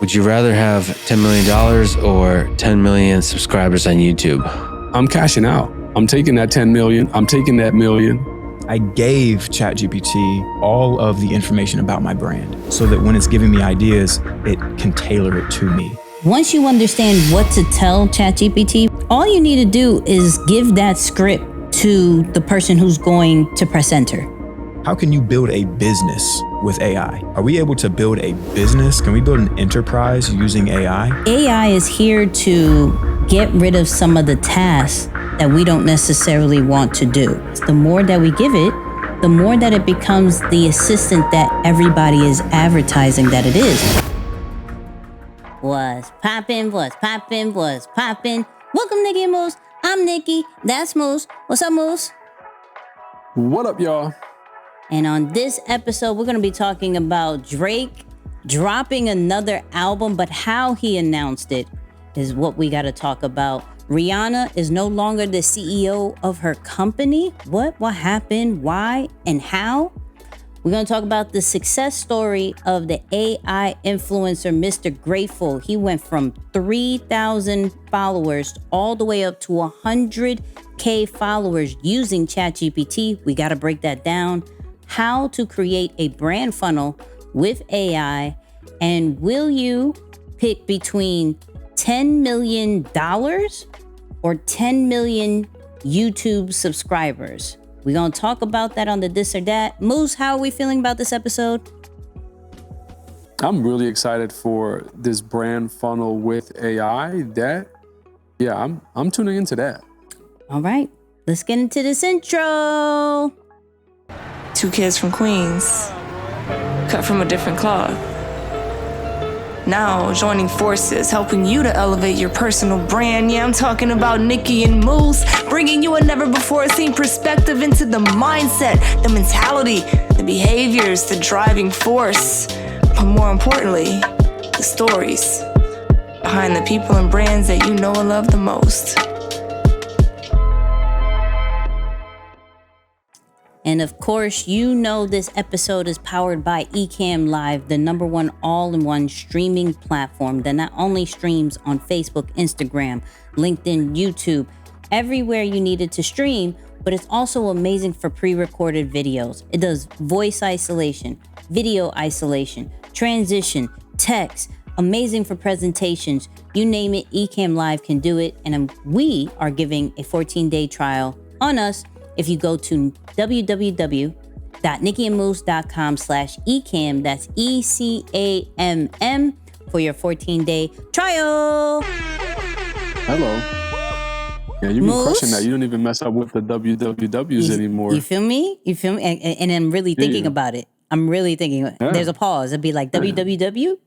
Would you rather have $10 million or 10 million subscribers on YouTube? I'm cashing out. I'm taking that 10 million. I'm taking that million. I gave Chat GPT all of the information about my brand so that when it's giving me ideas, it can tailor it to me. Once you understand what to tell Chat GPT, all you need to do is give that script to the person who's going to press enter. How can you build a business with AI? Are we able to build a business? Can we build an enterprise using AI? AI is here to get rid of some of the tasks that we don't necessarily want to do. The more that we give it, the more that it becomes the assistant that everybody is advertising that it is. What's poppin', what's poppin', what's poppin'? Welcome, Nicky and Moose. I'm Nicky. That's Moose. What's up, Moose? What up, y'all? And on this episode, we're going to be talking about Drake dropping another album, but how he announced it is what we got to talk about. Rihanna is no longer the CEO of her company. What happened? Why? And how? We're going to talk about the success story of the AI influencer, Mr. Grateful. He went from 3,000 followers all the way up to 100K followers using Chat GPT. We got to break that down. How to create a brand funnel with AI. And will you pick between $10 million or 10 million YouTube subscribers? We're going to talk about that on the This or That. Moose, how are we feeling about this episode? I'm really excited for this brand funnel with AI. I'm tuning into that. All right, let's get into this intro. 2 kids from Queens, cut from a different cloth. Now joining forces, helping you to elevate your personal brand. Yeah, I'm talking about Nicky and Moose, bringing you a never-before-seen perspective into the mindset, the mentality, the behaviors, the driving force, but more importantly, the stories behind the people and brands that you know and love the most. And of course, you know this episode is powered by Ecamm Live, the #1 all-in-one streaming platform that not only streams on Facebook, Instagram, LinkedIn, YouTube, everywhere you need it to stream, but it's also amazing for pre-recorded videos. It does voice isolation, video isolation, transition, text, amazing for presentations. You name it, Ecamm Live can do it. And we are giving a 14-day trial on us. If you go to www.nickyandmoose.com/ecamm, that's ECAMM, for your 14-day trial. Hello. Yeah, you've been crushing that. You don't even mess up with the wwws anymore. You feel me? And I'm really thinking about it. I'm really thinking. Yeah. There's a pause. It'd be like www.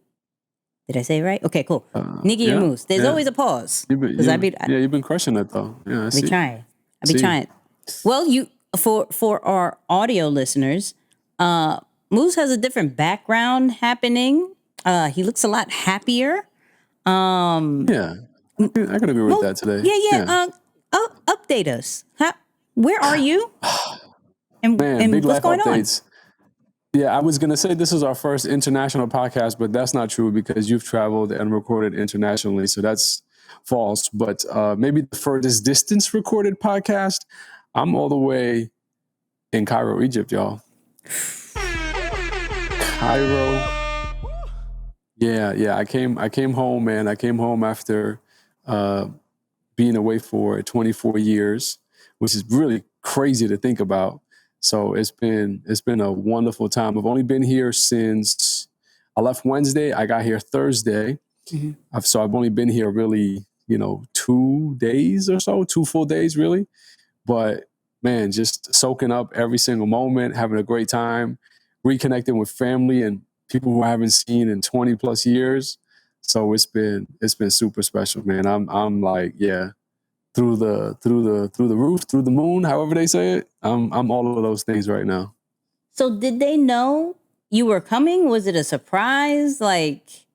Did I say it right? Okay, cool. Nicky and Moose. There's always a pause. You've been crushing that though. Yeah, I be trying. Well, for our audio listeners, Moose has a different background happening. He looks a lot happier. I can agree with that today. Yeah. Update us. Where are you? And big what's going updates. On? Yeah, I was gonna say this is our first international podcast, but that's not true because you've traveled and recorded internationally, so that's false. But maybe the furthest distance recorded podcast. I'm all the way in Cairo, Egypt, y'all. Cairo. Yeah. I came home, man. I came home after being away for 24 years, which is really crazy to think about. So it's been a wonderful time. I've only been here since I left Wednesday. I got here Thursday. Mm-hmm. So I've only been here really, 2 days or so, 2 full days really. But man, just soaking up every single moment, having a great time, reconnecting with family and people who I haven't seen in 20 plus years. So it's been super special, man. I'm like, through the roof, through the moon, however they say it. I'm all of those things right now. So did they know you were coming? Was it a surprise? Like,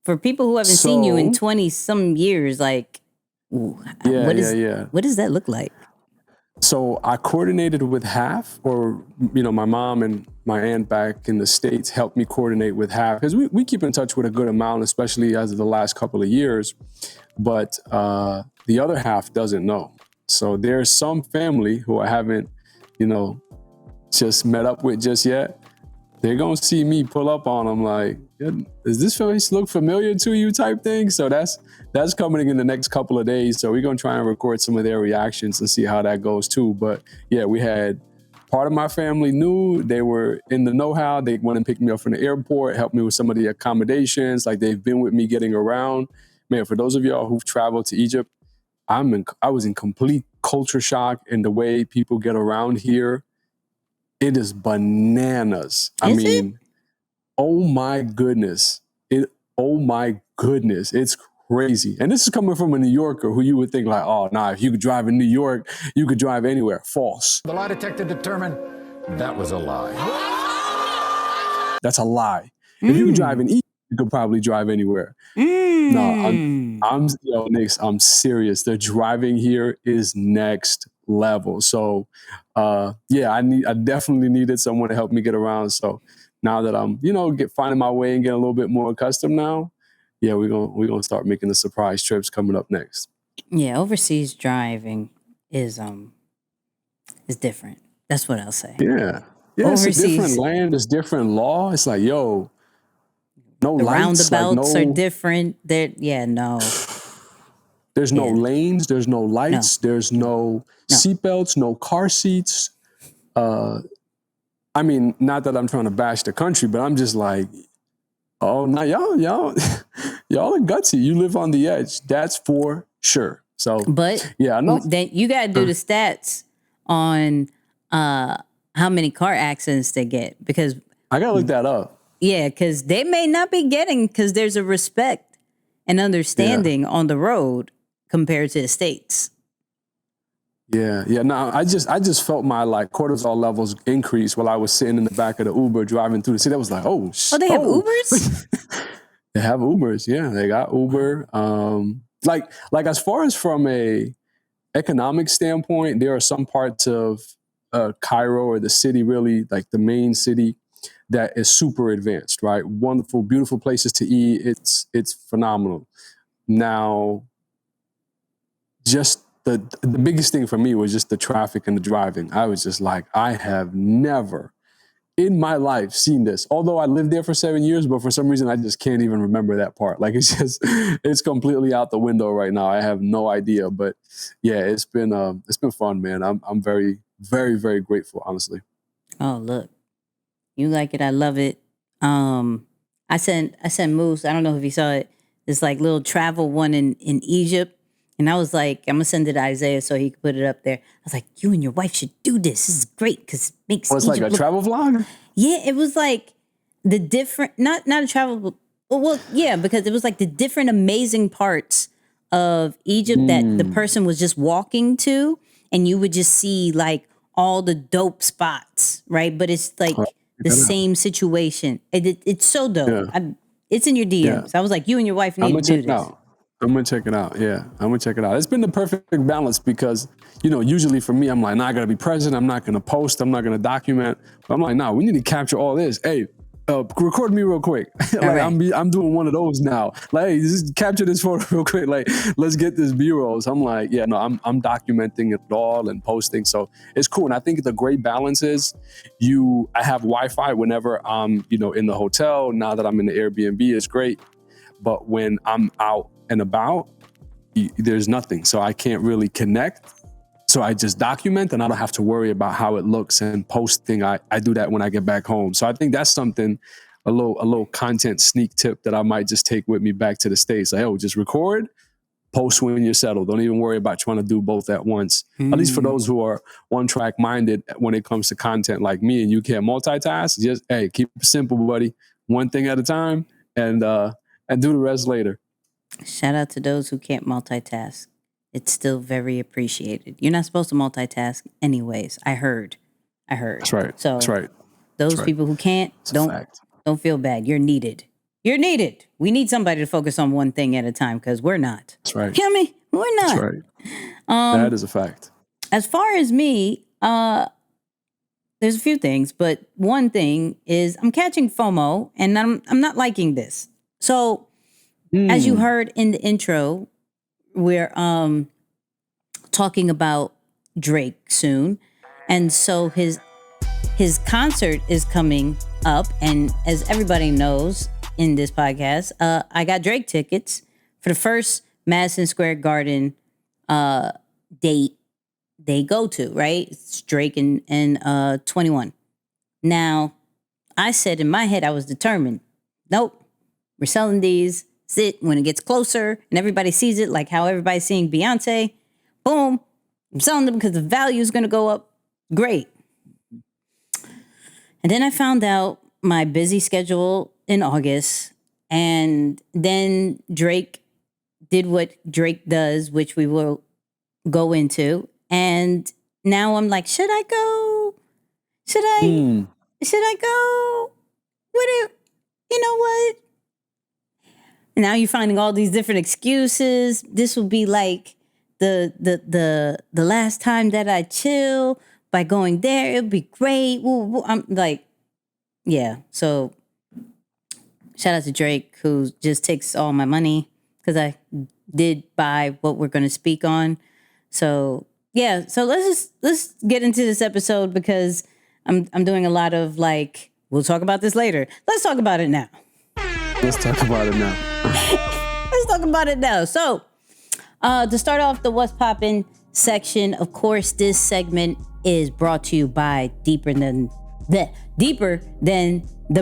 for people who haven't seen you in 20 some years, like, what does that look like? So I coordinated with half, or, my mom and my aunt back in the States helped me coordinate with half, because we keep in touch with a good amount, especially as of the last couple of years. But the other half doesn't know. So there's some family who I haven't, just met up with just yet. They're going to see me pull up on them like, does this face look familiar to you type thing? So that's coming in the next couple of days. So we're going to try and record some of their reactions and see how that goes too. But yeah, we had part of my family knew, they were in the know-how. They went and picked me up from the airport, helped me with some of the accommodations. Like, they've been with me getting around. Man, for those of y'all who've traveled to Egypt, I was in complete culture shock in the way people get around here. It is bananas. Oh my goodness. It's crazy. And this is coming from a New Yorker who you would think like, oh, nah, if you could drive in New York, you could drive anywhere. False. The lie detector determined that was a lie. That's a lie. If you could drive in Egypt, you could probably drive anywhere. No, Nix, I'm serious. The driving here is next level. So, I definitely needed someone to help me get around. So now that I'm, finding my way and getting a little bit more accustomed now, yeah, we're gonna start making the surprise trips coming up next. Yeah, overseas driving is different. That's what I'll say. Yeah, overseas, it's a different land. It's different law. It's like, no the lights, roundabouts are different. No. There's no lanes. There's no lights. No. There's no seatbelts. No car seats. Not that I'm trying to bash the country, but I'm just like, oh, now y'all are gutsy. You live on the edge. That's for sure. So, but yeah, I know. Then you got to do the stats on how many car accidents they get, because I gotta look that up. Yeah, because they may not be getting, because there's a respect and understanding on the road compared to the States. Yeah. No, I just felt my cortisol levels increase while I was sitting in the back of the Uber driving through the city. I was like, oh, they have Ubers? They have Ubers. Yeah, they got Uber. Like as far as from a economic standpoint, there are some parts of Cairo, or the city, really, like the main city, that is super advanced, right? Wonderful, beautiful places to eat. It's phenomenal. Now, just the biggest thing for me was just the traffic and the driving. I was just like, I have never in my life seen this. Although I lived there for 7 years, but for some reason I just can't even remember that part. Like, it's completely out the window right now. I have no idea. But yeah, it's been fun, man. I'm very, very, very grateful, honestly. Oh, look. You like it, I love it. I sent Moose, I don't know if you saw it, this little travel one in Egypt. And I was like, I'm gonna send it to Isaiah so he can put it up there. I was like, you and your wife should do this. This is great because it makes it's Egypt like a travel vlog? Yeah, it was like the different, not a travel, well, yeah, because it was like the different amazing parts of Egypt that the person was just walking to, and you would just see all the dope spots, right? But it's the same situation. It's so dope. Yeah. It's in your DMs. Yeah. I was like, you and your wife need to do this. I'm going to check it out. Yeah, I'm going to check it out. It's been the perfect balance because, usually for me, I'm like, nah, I got to be present. I'm not going to post. I'm not going to document. But I'm like, nah, we need to capture all this. Hey, record me real quick. Right. I'm doing one of those now. Hey, just capture this photo real quick. Let's get this B-roll. So I'm like, yeah, no, I'm documenting it all and posting. So it's cool. And I think the great balance is I have Wi-Fi whenever I'm, in the hotel. Now that I'm in the Airbnb, it's great. But when I'm out and about, there's nothing. So I can't really connect. So I just document, and I don't have to worry about how it looks and posting. I do that when I get back home. So I think that's something, a little content sneak tip that I might just take with me back to the States. Like, just record, post when you're settled. Don't even worry about trying to do both at once. At least for those who are one-track minded when it comes to content like me, and you can't multitask, just, keep it simple, buddy. One thing at a time, and do the rest later. Shout out to those who can't multitask. It's still very appreciated. You're not supposed to multitask anyways. I heard. That's right. So that's right. Those people who can't, don't feel bad. You're needed. You're needed. We need somebody to focus on one thing at a time because we're not. That's right. Hear me? We're not. That's right. That is a fact. as far as me, there's a few things, but one thing is I'm catching FOMO and I'm not liking this. So as you heard in the intro, we're talking about Drake soon. And so his concert is coming up. And as everybody knows in this podcast, I got Drake tickets for the first Madison Square Garden date they go to, right? It's Drake and 21. Now, I said in my head, I was determined. Nope, we're selling these. Sit when it gets closer and everybody sees it, like how everybody's seeing Beyonce. Boom, I'm selling them because the value is going to go up. Great. And then I found out my busy schedule in August, and then Drake did what Drake does, which we will go into. And now I'm like, should I go? Should I go? You know what? Now you're finding all these different excuses. This will be like the last time that I chill by going there. It'll be great. I'm like, yeah. So shout out to Drake, who just takes all my money because I did buy what we're going to speak on. So yeah. So let's get into this episode because I'm doing a lot of like, we'll talk about this later. Let's talk about it now. Let's talk about it now. Let's talk about it now. So, to start off the What's Poppin' section, of course, this segment is brought to you by Deeper Than the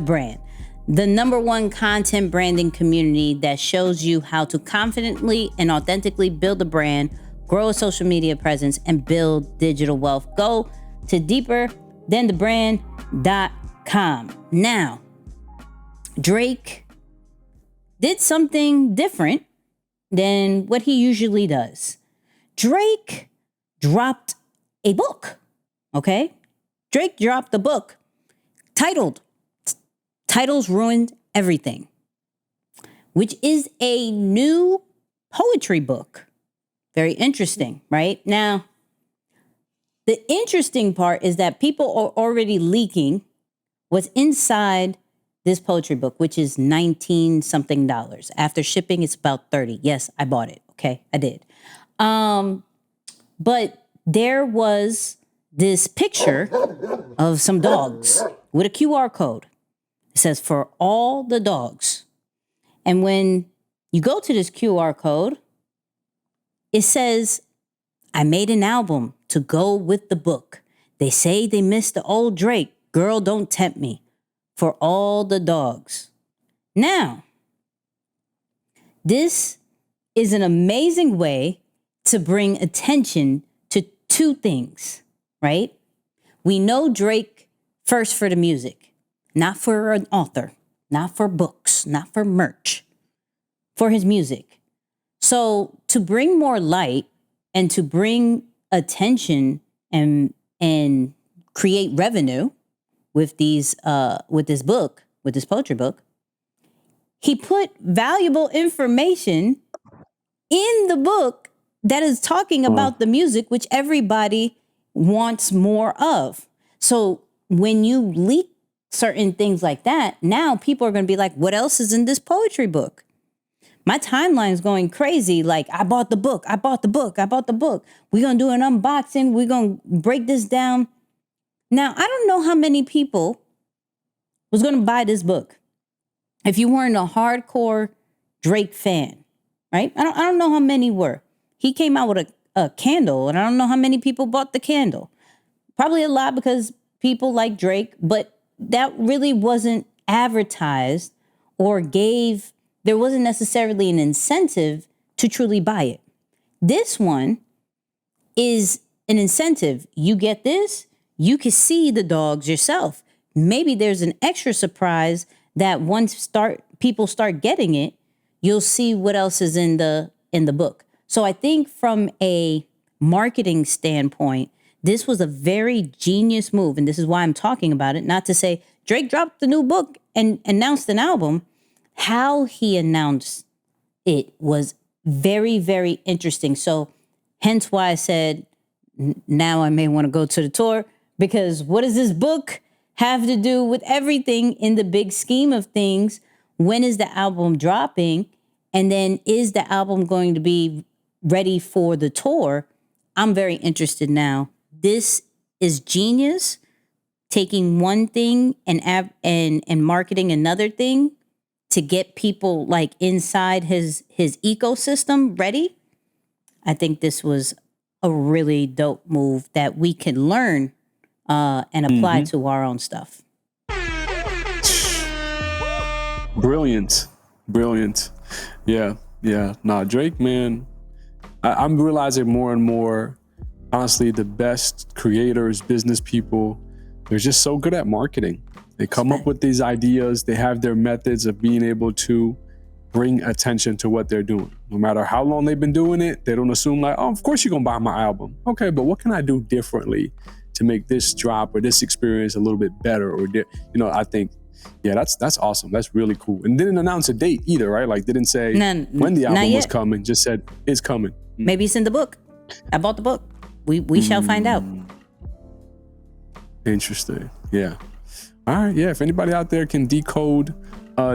Brand, the #1 content branding community that shows you how to confidently and authentically build a brand, grow a social media presence, and build digital wealth. Go to deeperthanthebrand.com. Now, Drake did something different than what he usually does. Drake dropped a book, okay? Drake dropped a book titled Titles Ruined Everything, which is a new poetry book. Very interesting, right? Now, the interesting part is that people are already leaking what's inside this poetry book, which is $19 something. After shipping, it's about $30. Yes, I bought it. Okay, I did. But there was this picture of some dogs with a QR code. It says, for all the dogs. And when you go to this QR code, it says, I made an album to go with the book. They say they missed the old Drake. Girl, don't tempt me. For all the dogs. Now, this is an amazing way to bring attention to two things, right? We know Drake first for the music, not for an author, not for books, not for merch, for his music. So to bring more light and to bring attention and create revenue with this poetry book, he put valuable information in the book that is talking about the music, which everybody wants more of. So when you leak certain things like that, now people are going to be like, what else is in this poetry book? My timeline is going crazy. Like, I bought the book. We're going to do an unboxing. We're going to break this down. Now, I don't know how many people was going to buy this book if you weren't a hardcore Drake fan, right? I don't know how many were. He came out with a candle, and I don't know how many people bought the candle. Probably a lot because people like Drake, but that really wasn't advertised or there wasn't necessarily an incentive to truly buy it. This one is an incentive. You get this, you can see the dogs yourself. Maybe there's an extra surprise that once people start getting it, you'll see what else is in the book. So I think from a marketing standpoint, this was a very genius move. And this is why I'm talking about it. Not to say Drake dropped the new book and announced an album. How he announced it was very, very interesting. So hence why I said now I may want to go to the tour, because what does this book have to do with everything in the big scheme of things? When is the album dropping? And then is the album going to be ready for the tour? I'm very interested now. This is genius, taking one thing and marketing another thing to get people like inside his ecosystem ready. I think this was a really dope move that we can learn and apply to our own stuff. Brilliant. Yeah. Nah, Drake, man, I'm realizing more and more, honestly, the best creators, business people, they're just so good at marketing. They come up with these ideas. They have their methods of being able to bring attention to what they're doing. No matter how long they've been doing it, they don't assume like, oh, of course you're going to buy my album. Okay, but what can I do differently to make this drop or this experience a little bit better? Or, I think, yeah, that's awesome. That's really cool. And didn't announce a date either, right? Like didn't say when the album was coming, just said it's coming. Maybe it's in the book. I bought the book. We shall find out. Interesting. Yeah. All right. Yeah. If anybody out there can decode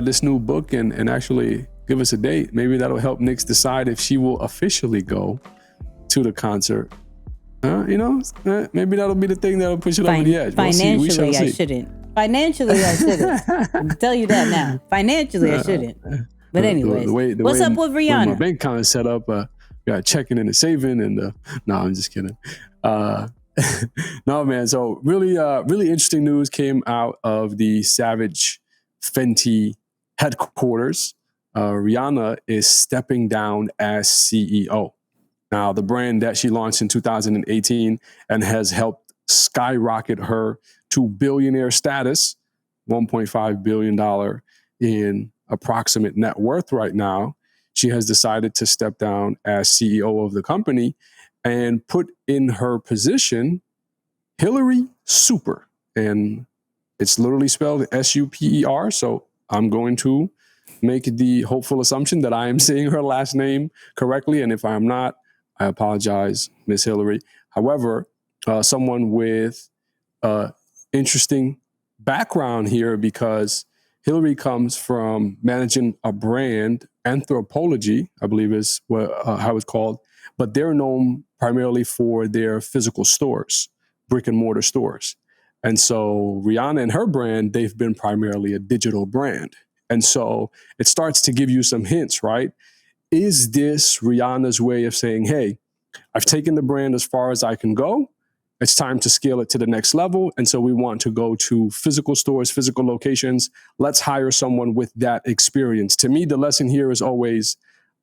this new book and actually give us a date, maybe that'll help Nix decide if she will officially go to the concert. Maybe that'll be the thing that'll push it over the edge. Financially, I shouldn't. I'll tell you that now. Financially, I shouldn't. But anyways, what's up with Rihanna? My bank account is set up. Got checking and a saving, and no, I'm just kidding. No, man. So really interesting news came out of the Savage Fenty headquarters. Rihanna is stepping down as CEO. Now, the brand that she launched in 2018 and has helped skyrocket her to billionaire status, $1.5 billion in approximate net worth right now. She has decided to step down as CEO of the company and put in her position Hillary Super. And it's literally spelled S-U-P-E-R. So I'm going to make the hopeful assumption that I am saying her last name correctly. And if I am not, I apologize, Miss Hillary. However, someone with interesting background here, because Hillary comes from managing a brand, Anthropology, I believe is how it's called, but they're known primarily for their physical stores, brick and mortar stores. And so Rihanna and her brand, they've been primarily a digital brand. And so it starts to give you some hints, right? Is this Rihanna's way of saying, hey, I've taken the brand as far as I can go. It's time to scale it to the next level. And so we want to go to physical stores, physical locations. Let's hire someone with that experience. To me, the lesson here is always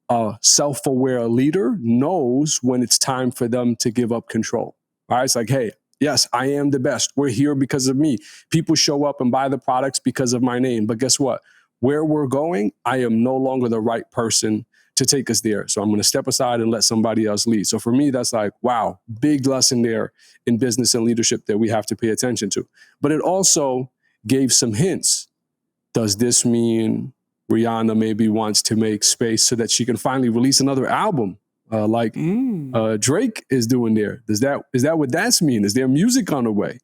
a self-aware leader knows when it's time for them to give up control. All right. It's like, hey, yes, I am the best. We're here because of me. People show up and buy the products because of my name. But guess what? Where we're going, I am no longer the right person to take us there. So I'm going to step aside and let somebody else lead. So for me, that's like, wow, big lesson there in business and leadership that we have to pay attention to. But it also gave some hints. Does this mean Rihanna maybe wants to make space so that she can finally release another album like Drake is doing there? Is that what that's mean? Is there music on the way?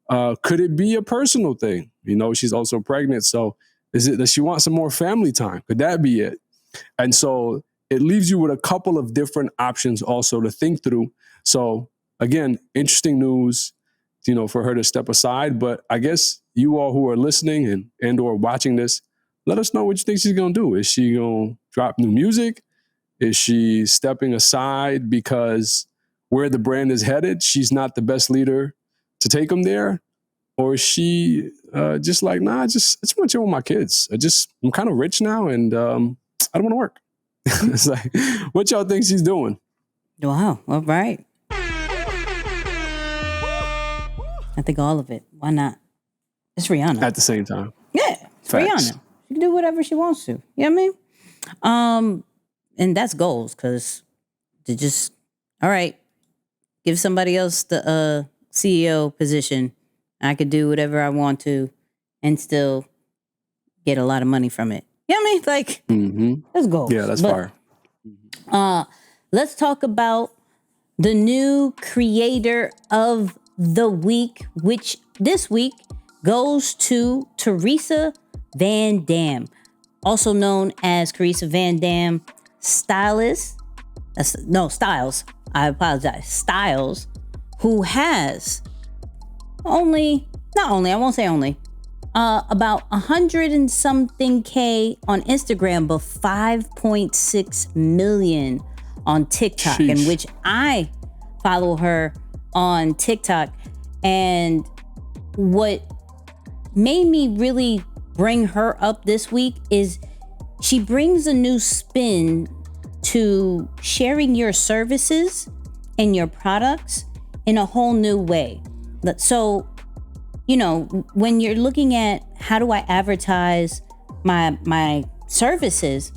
Could it be a personal thing? She's also pregnant. So does she want some more family time? Could that be it? And so it leaves you with a couple of different options also to think through. So again, interesting news, for her to step aside. But I guess you all who are listening and or watching this, let us know what you think she's going to do. Is she going to drop new music? Is she stepping aside because where the brand is headed, she's not the best leader to take them there? Or is she just like, nah, I just want to chill with my kids. I'm kind of rich now and I don't want to work. It's like, what y'all think she's doing? Wow. All right. I think all of it. Why not? It's Rihanna. At the same time. Yeah. It's Facts. Rihanna. She can do whatever she wants to. You know what I mean? And that's goals, because to just, all right, give somebody else the CEO position. I could do whatever I want to and still get a lot of money from it. You know what I mean? Like, let's go. Yeah, that's fire. Let's talk about the new creator of the week, which this week goes to Teresa Van Dam, also known as Teresa Van Dam Styles. I apologize. Styles, who has about 100 and something K on Instagram, but 5.6 million on TikTok, Sheesh. in which I follow her on TikTok. And what made me really bring her up this week is she brings a new spin to sharing your services and your products in a whole new way. So, when you're looking at how do I advertise my services,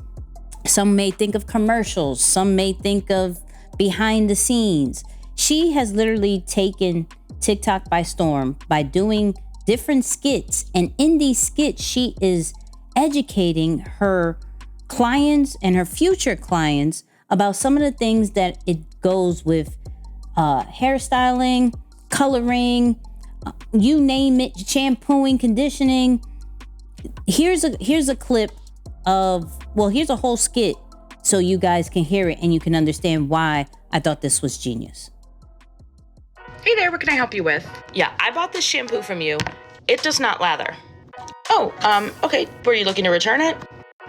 some may think of commercials, some may think of behind the scenes. She has literally taken TikTok by storm by doing different skits. And in these skits, she is educating her clients and her future clients about some of the things that it goes with hairstyling, coloring, you name it, shampooing, conditioning. Here's a clip here's a whole skit so you guys can hear it and you can understand why I thought this was genius. Hey there, what can I help you with? Yeah, I bought this shampoo from you. It does not lather. Oh, okay. Were you looking to return it?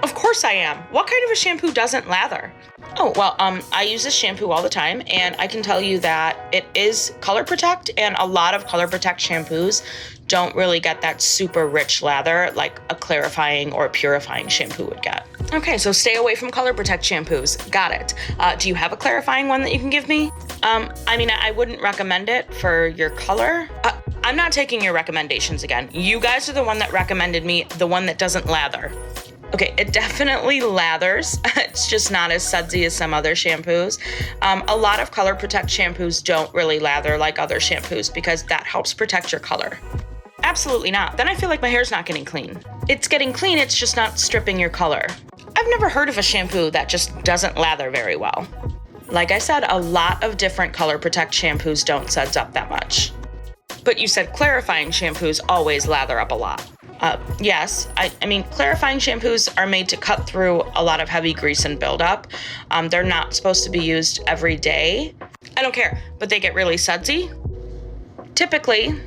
Of course I am. What kind of a shampoo doesn't lather? Oh, well, I use this shampoo all the time, and I can tell you that it is Color Protect, and a lot of Color Protect shampoos don't really get that super rich lather like a clarifying or purifying shampoo would get. Okay, so stay away from Color Protect shampoos. Got it. Do you have a clarifying one that you can give me? I wouldn't recommend it for your color. I'm not taking your recommendations again. You guys are the one that recommended me the one that doesn't lather. Okay, it definitely lathers. It's just not as sudsy as some other shampoos. A lot of Color Protect shampoos don't really lather like other shampoos because that helps protect your color. Absolutely not. Then I feel like my hair's not getting clean. It's getting clean, it's just not stripping your color. I've never heard of a shampoo that just doesn't lather very well. Like I said, a lot of different Color Protect shampoos don't suds up that much. But you said clarifying shampoos always lather up a lot. Yes, clarifying shampoos are made to cut through a lot of heavy grease and buildup. They're not supposed to be used every day. I don't care, but they get really sudsy. Typically,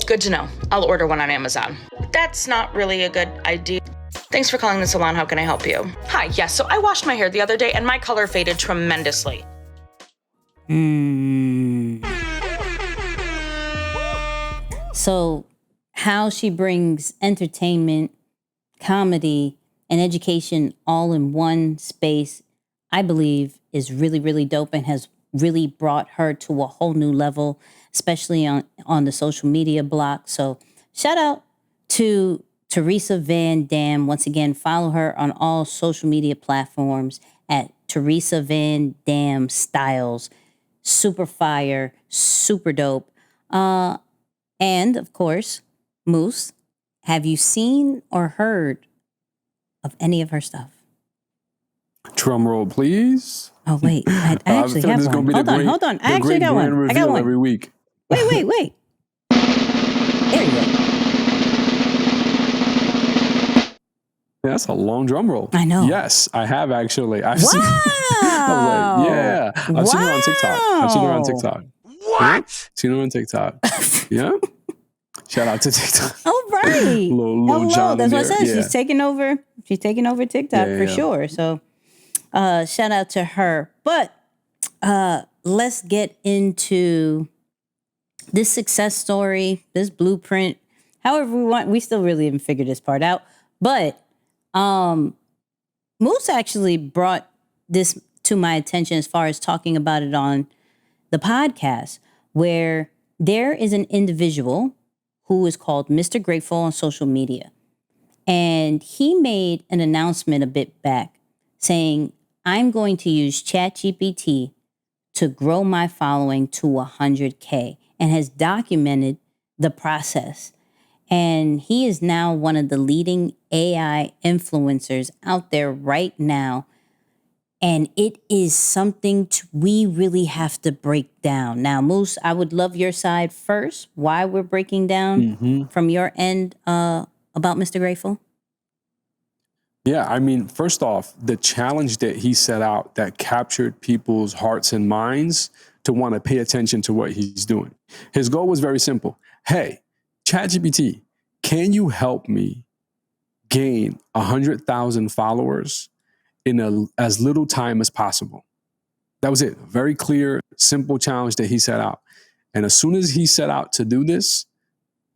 good to know. I'll order one on Amazon. That's not really a good idea. Thanks for calling the salon. How can I help you? Hi, yes, so I washed my hair the other day and my color faded tremendously. So how she brings entertainment, comedy, and education all in one space, I believe is really, really dope and has really brought her to a whole new level, especially on the social media block. So shout out to Teresa Van Dam. Once again, follow her on all social media platforms at Teresa Van Dam Styles. Super fire, super dope. And of course, Moose, have you seen or heard of any of her stuff? Drum roll, please. Oh, wait. I actually have one. Hold on. I actually got one. I got one. Every week. Wait. There you go. Yeah, that's a long drum roll. I know. Yes, I have actually. Wow. Seen her on TikTok. I've seen her on TikTok. What? Seen her on TikTok. Yeah. Shout out to TikTok. Oh, right. little John. That's what I said. Yeah. She's taking over TikTok for sure. So shout out to her. But let's get into this success story, this blueprint, however we want. We still really haven't figured this part out. But Moose actually brought this to my attention as far as talking about it on the podcast, where there is an individual who is called Mr. Grateful on social media. And he made an announcement a bit back saying, I'm going to use Chat GPT to grow my following to 100K, and has documented the process. And he is now one of the leading AI influencers out there right now. And it is something we really have to break down. Now, Moose, I would love your side first, why we're breaking down from your end about Mr. Grateful. Yeah, I mean, first off, the challenge that he set out that captured people's hearts and minds to want to pay attention to what he's doing. His goal was very simple. Hey, Chat GPT, can you help me gain 100,000 followers in as little time as possible? That was it. Very clear, simple challenge that he set out. And as soon as he set out to do this,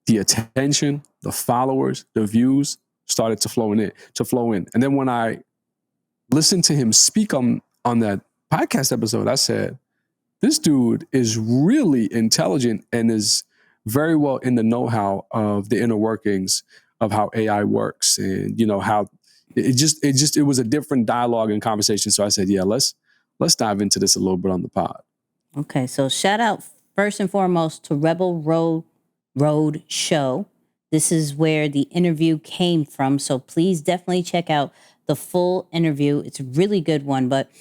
the attention, the followers, the views started to flow in. And then when I listened to him speak on that podcast episode, I said, this dude is really intelligent and is very well in the know-how of the inner workings of how AI works, and how it was a different dialogue and conversation. So I said, yeah, let's dive into this a little bit on the pod. Okay, so shout out first and foremost to Rebel Road Show. This is where the interview came from. So please definitely check out the full interview. It's a really good one. But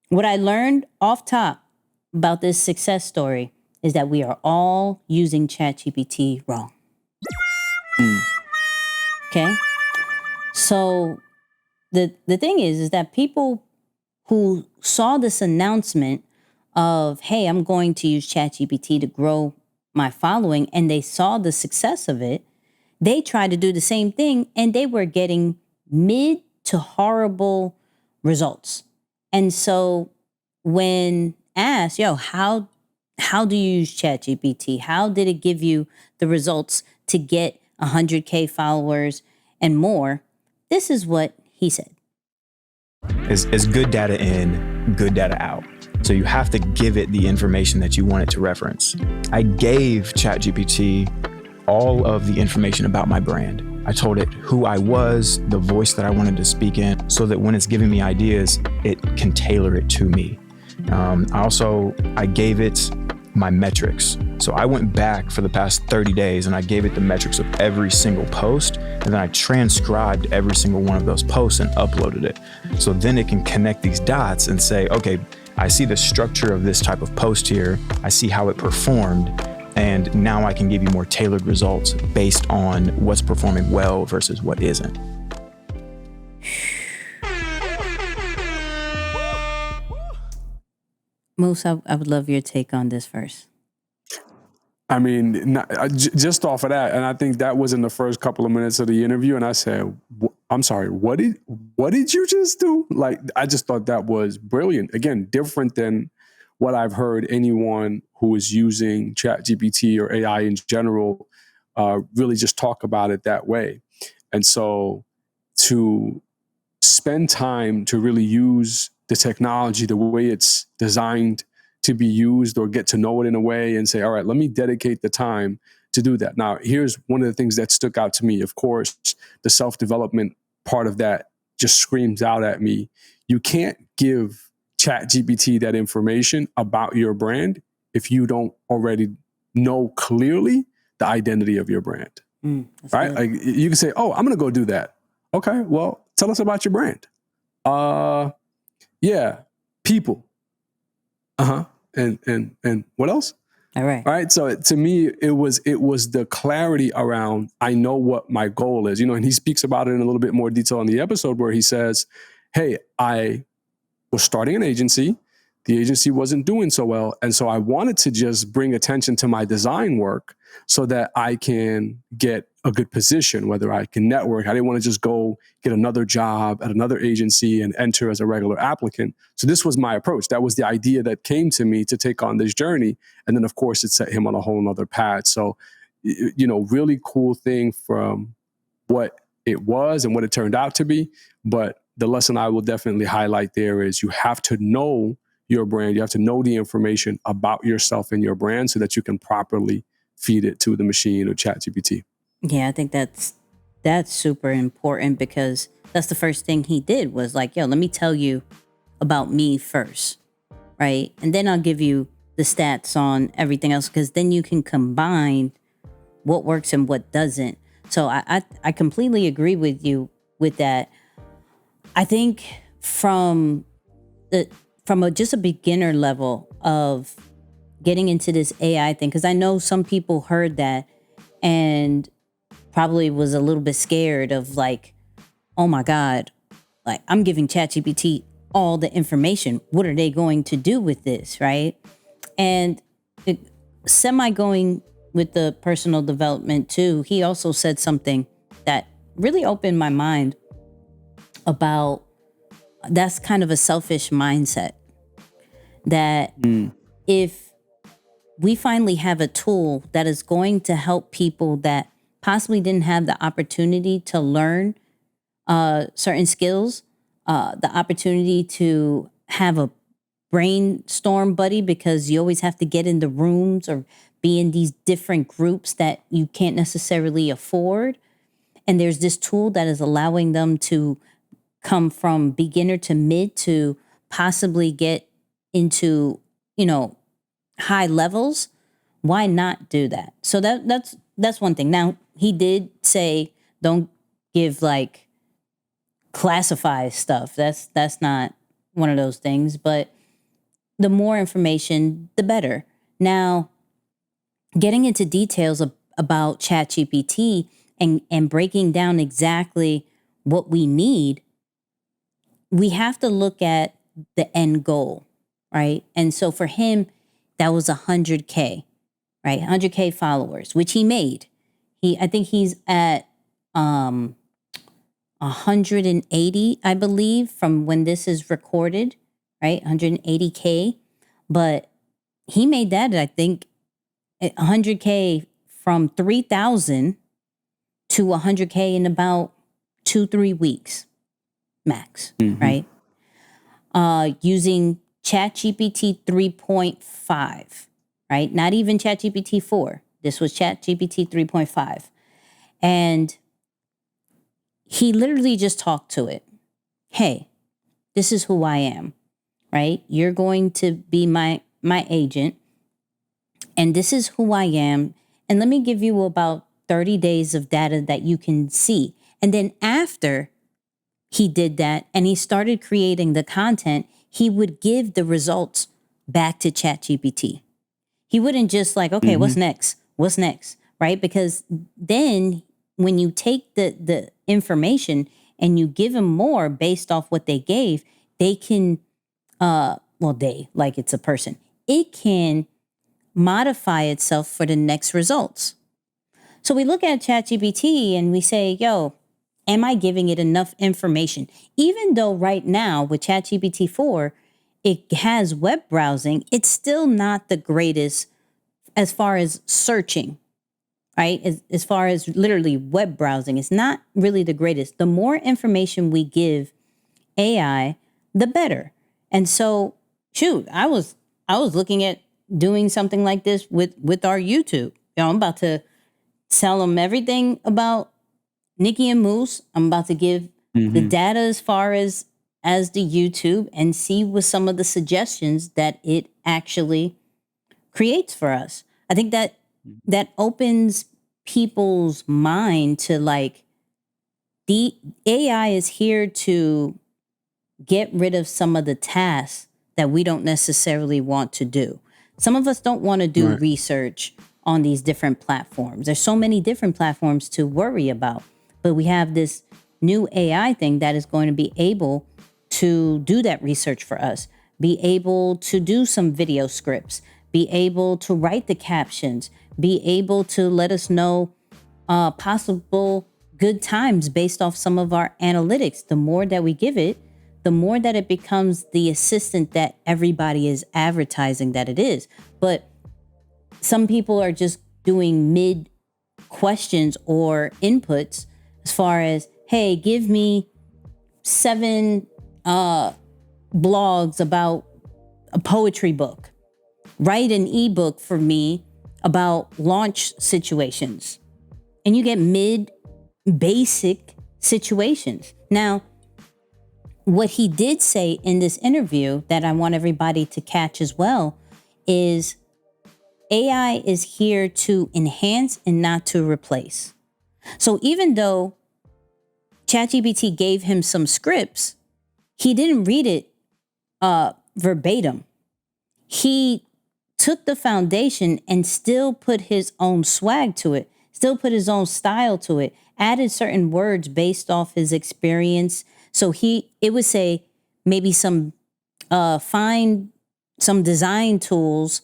what I learned off top about this success story is that we are all using ChatGPT wrong. Okay? So the thing is that people who saw this announcement of, hey, I'm going to use ChatGPT to grow my following, and they saw the success of it, they tried to do the same thing, and they were getting mid to horrible results. And so when asked, how do you use ChatGPT? How did it give you the results to get 100K followers and more? This is what he said. Is good data in, good data out. So you have to give it the information that you want it to reference. I gave ChatGPT all of the information about my brand. I told it who I was, the voice that I wanted to speak in, so that when it's giving me ideas, it can tailor it to me. I gave it my metrics. So I went back for the past 30 days and I gave it the metrics of every single post, and then I transcribed every single one of those posts and uploaded it. So then it can connect these dots and say, okay, I see the structure of this type of post here. I see how it performed. And now I can give you more tailored results based on what's performing well versus what isn't. Moose, I would love your take on this first. I mean, just off of that, and I think that was in the first couple of minutes of the interview, and I said, I'm sorry, what did you just do? Like, I just thought that was brilliant. Again, different than what I've heard anyone who is using ChatGPT or AI in general really just talk about it that way. And so to spend time to really use the technology the way it's designed to be used, or get to know it in a way and say, all right, let me dedicate the time to do that. Now, here's one of the things that stuck out to me. Of course, the self-development part of that just screams out at me. You can't give ChatGPT that information about your brand if you don't already know clearly the identity of your brand, right? Good. Like, you can say, oh, I'm going to go do that. Okay, well, tell us about your brand. Yeah, people. And what else? All right. So to me, it was the clarity around, I know what my goal is, and he speaks about it in a little bit more detail in the episode where he says, hey, I was starting an agency. The agency wasn't doing so well. And so I wanted to just bring attention to my design work so that I can get a good position, whether I can network. I didn't want to just go get another job at another agency and enter as a regular applicant. So this was my approach. That was the idea that came to me to take on this journey. And then, of course, it set him on a whole nother path. So, really cool thing from what it was and what it turned out to be. But the lesson I will definitely highlight there is you have to know your brand. You have to know the information about yourself and your brand so that you can properly feed it to the machine or ChatGPT. Yeah, I think that's super important, because that's the first thing he did was like, let me tell you about me first, right? And then I'll give you the stats on everything else, because then you can combine what works and what doesn't. So I completely agree with you with that. I think from from just a beginner level of getting into this AI thing, because I know some people heard that and probably was a little bit scared of like, oh my God, like I'm giving ChatGPT all the information. What are they going to do with this, right? And going with the personal development too, he also said something that really opened my mind about that's kind of a selfish mindset. That if we finally have a tool that is going to help people that possibly didn't have the opportunity to learn certain skills, the opportunity to have a brainstorm buddy, because you always have to get in the rooms or be in these different groups that you can't necessarily afford. And there's this tool that is allowing them to come from beginner to mid to possibly get into, high levels. Why not do that? So that's one thing. Now, he did say don't give like classified stuff. That's not one of those things, but the more information, the better. Now, getting into details about ChatGPT and breaking down exactly what we need, we have to look at the end goal, right? And so for him, that was 100K, right? 100K followers, which he made. I think he's at 180, I believe, from when this is recorded, right? 180K. But he made that, I think, 100K from 3,000 to 100K in about 2-3 weeks max, right? Using ChatGPT 3.5, right? Not even ChatGPT 4. This was ChatGPT 3.5. And he literally just talked to it. Hey, this is who I am, right? You're going to be my agent. And this is who I am. And let me give you about 30 days of data that you can see. And then after he did that and he started creating the content, he would give the results back to ChatGPT. He wouldn't just like, okay, what's next? What's next? Right? Because then when you take the information and you give them more based off what they gave, they can, like it's a person, it can modify itself for the next results. So we look at ChatGPT and we say, yo, am I giving it enough information? Even though right now with ChatGPT 4, it has web browsing, it's still not the greatest as far as searching, right? As far as literally web browsing, it's not really the greatest. The more information we give AI, the better. And so, shoot, I was looking at doing something like this with our YouTube. I'm about to tell them everything about Nicky and Moose. I'm about to give the data as far as the YouTube and see what some of the suggestions that it actually creates for us. I think that opens people's mind to like, the AI is here to get rid of some of the tasks that we don't necessarily want to do. Some of us don't want to do research on these different platforms. There's so many different platforms to worry about, but we have this new AI thing that is going to be able to do that research for us, be able to do some video scripts, be able to write the captions, be able to let us know possible good times based off some of our analytics. The more that we give it, the more that it becomes the assistant that everybody is advertising that it is. But some people are just doing mid questions or inputs as far as, hey, give me 7 blogs about a poetry book. Write an ebook for me about launch situations. And you get mid basic situations. Now, what he did say in this interview that I want everybody to catch as well is AI is here to enhance and not to replace. So even though ChatGPT gave him some scripts, he didn't read it verbatim. He took the foundation and still put his own swag to it, still put his own style to it, added certain words based off his experience. So it would say maybe find some design tools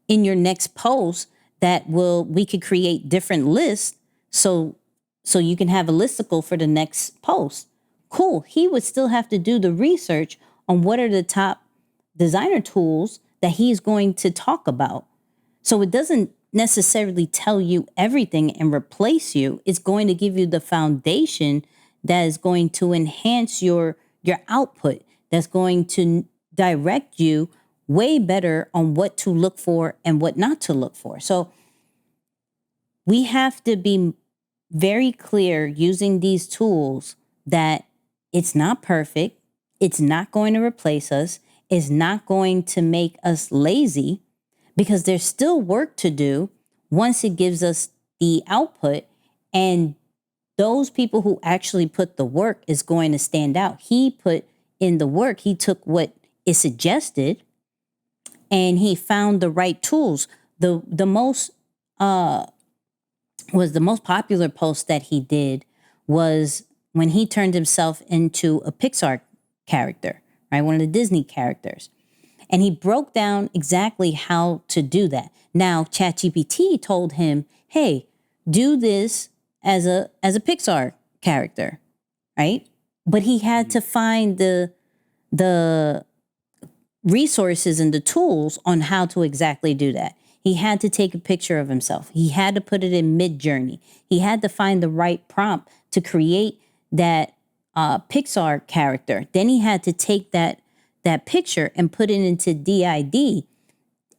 in your next post that we could create different lists. So you can have a listicle for the next post. Cool. He would still have to do the research on what are the top designer tools that he's going to talk about. So it doesn't necessarily tell you everything and replace you. It's going to give you the foundation that is going to enhance your output, that's going to direct you way better on what to look for and what not to look for. So we have to be very clear using these tools that it's not perfect. It's not going to replace us. It's not going to make us lazy, because there's still work to do once it gives us the output. And those people who actually put the work is going to stand out. He put in the work. He took what is suggested and he found the right tools. The most popular post that he did was when he turned himself into a Pixar character, right? One of the Disney characters. And he broke down exactly how to do that. Now, Chat GPT told him, hey, do this as a Pixar character, right? But he had to find the resources and the tools on how to exactly do that. He had to take a picture of himself. He had to put it in Mid-Journey. He had to find the right prompt to create that Pixar character. Then he had to take that picture and put it into DID.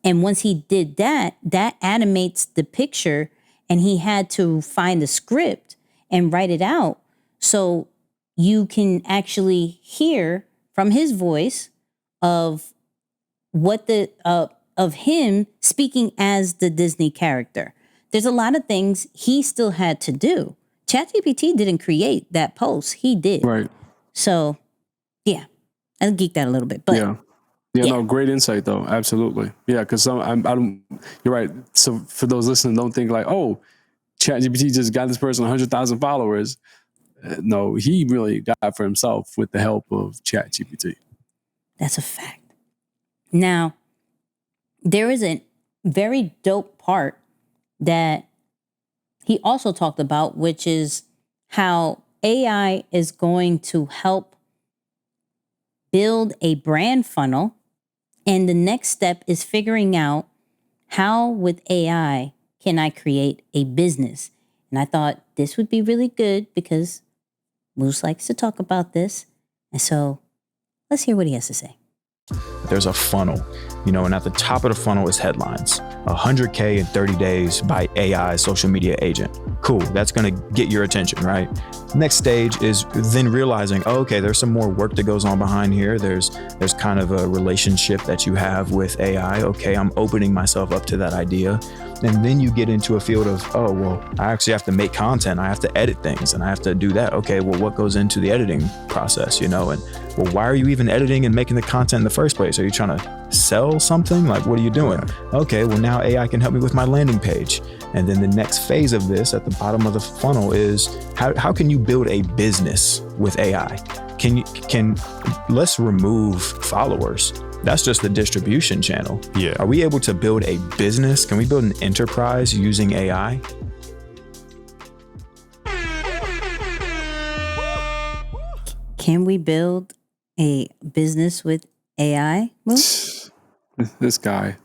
And once he did that, that animates the picture, and he had to find the script and write it out so you can actually hear from his voice of what of him speaking as the Disney character. There's a lot of things he still had to do. ChatGPT didn't create that post. He did. Right. So, yeah, I geeked out a little bit, but yeah. No, great insight though. Absolutely. Yeah. Cause I don't, you're right. So for those listening, don't think like, oh, ChatGPT just got this person 100,000 followers. No, he really got it for himself with the help of ChatGPT. That's a fact. Now, there is a very dope part that he also talked about, which is how AI is going to help build a brand funnel. And the next step is figuring out how with AI can I create a business. And I thought this would be really good because Moose likes to talk about this. And so let's hear what he has to say. There's a funnel, and at the top of the funnel is headlines. 100K in 30 days by AI social media agent. Cool, that's gonna get your attention, right? Next stage is then realizing, okay, there's some more work that goes on behind here. There's kind of a relationship that you have with AI. Okay, I'm opening myself up to that idea. And then you get into a field of, oh, well, I actually have to make content. I have to edit things and I have to do that. Okay, well, what goes into the editing process, And well, why are you even editing and making the content in the first place? Are you trying to sell something? Like, what are you doing? Okay, well, now AI can help me with my landing page. And then the next phase of this at the bottom of the funnel is how can you build a business with AI? Let's remove followers. That's just the distribution channel. Yeah. Are we able to build a business? Can we build an enterprise using AI? Can we build a business with AI? This guy,